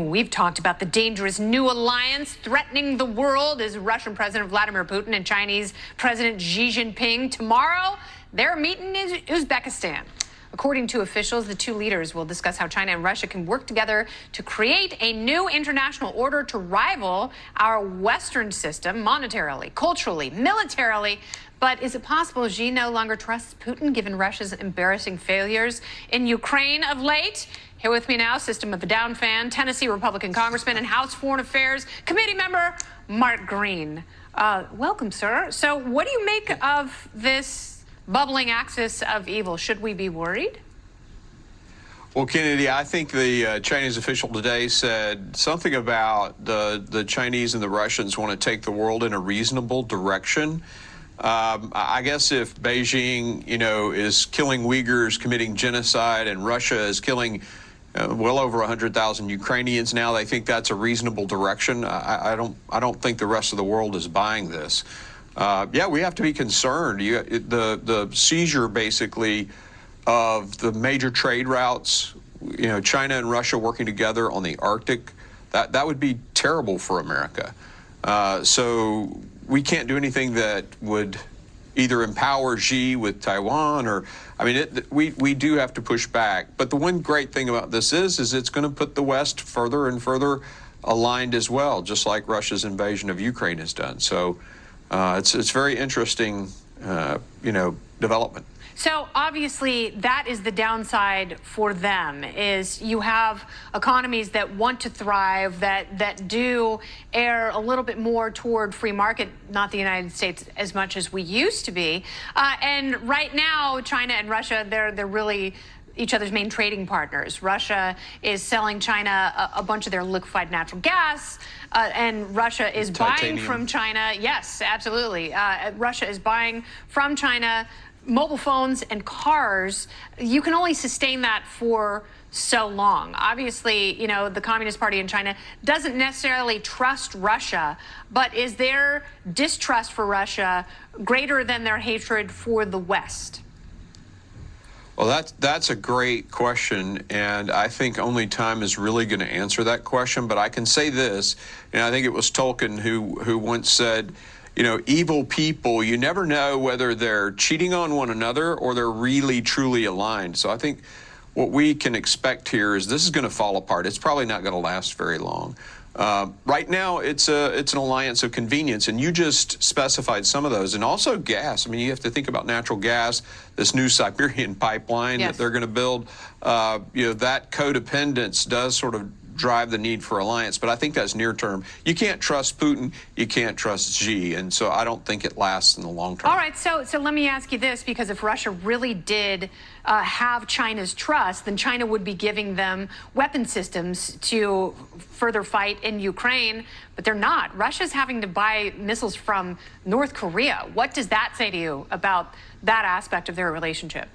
We've talked about the dangerous new alliance threatening the world as Russian President Vladimir Putin and Chinese President Xi Jinping. Tomorrow, they're meeting in Uzbekistan. According to officials, the two leaders will discuss how China and Russia can work together to create a new international order to rival our Western system monetarily, culturally, militarily. But is it possible Xi no longer trusts Putin given Russia's embarrassing failures in Ukraine of late? Here with me now, System of a Down fan, Tennessee Republican Congressman and House Foreign Affairs Committee member, Mark Green. Welcome, sir. So what do you make of this bubbling axis of evil? Should we be worried? Well, Kennedy, I think the Chinese official today said something about the Chinese and the Russians want to take the world in a reasonable direction. I guess if Beijing, is killing Uyghurs, committing genocide, and Russia is killing well over 100,000 Ukrainians now, they think that's a reasonable direction. I don't think the rest of the world is buying this. Yeah, we have to be concerned. The seizure, basically, of the major trade routes, China and Russia working together on the Arctic, that would be terrible for America. So we can't do anything that would either empower Xi with Taiwan or, we do have to push back. But the one great thing about this is it's going to put the West further and further aligned as well, just like Russia's invasion of Ukraine has done. So it's very interesting, development. So obviously that is the downside for them, is you have economies that want to thrive, that do err a little bit more toward free market, not the United States as much as we used to be. And right now, China and Russia, they're really each other's main trading partners. Russia is selling China a bunch of their liquefied natural gas, and Russia is buying from China. Yes, absolutely. Russia is buying from China mobile phones and cars. You can only sustain that for so long. Obviously, the Communist Party in China doesn't necessarily trust Russia, but is their distrust for Russia greater than their hatred for the West? Well, that's a great question, and I think only time is really going to answer that question. But I can say this, and I think it was Tolkien who once said, evil people, you never know whether they're cheating on one another or they're really, truly aligned. So I think what we can expect here is this is going to fall apart. It's probably not going to last very long. Right now, it's an alliance of convenience, and you just specified some of those. And also gas. You have to think about natural gas, this new Siberian pipeline that they're going to build. That codependence does sort of drive the need for alliance, but I think that's near term. You can't trust Putin, you can't trust Xi, and so I don't think it lasts in the long term. All right, so let me ask you this, because if Russia really did have China's trust, then China would be giving them weapon systems to further fight in Ukraine, but they're not. Russia's having to buy missiles from North Korea. What does that say to you about that aspect of their relationship?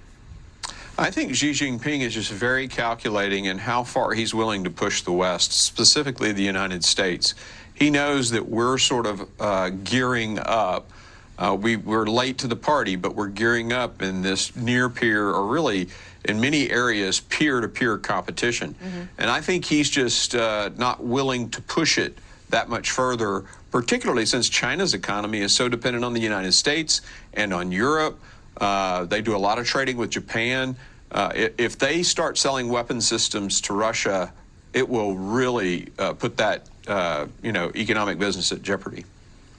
I think Xi Jinping is just very calculating in how far he's willing to push the West, specifically the United States. He knows that we're sort of gearing up. We're late to the party, but we're gearing up in this near-peer, or really in many areas, peer-to-peer competition. And I think he's just not willing to push it that much further, particularly since China's economy is so dependent on the United States and on Europe. They do a lot of trading with Japan. If they start selling weapon systems to Russia, it will really put that, economic business at jeopardy.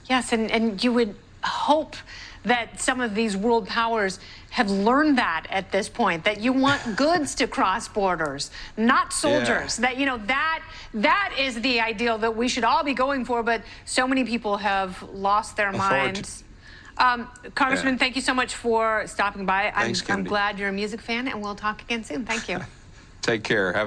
Yes, and you would hope that some of these world powers have learned that at this point, that you want goods to cross borders, not soldiers. Yeah. That is the ideal that we should all be going for, but so many people have lost their minds. Congressman, thank you so much for stopping by. Thanks, I'm glad you're a music fan, and we'll talk again soon. Thank you. Take care. Have a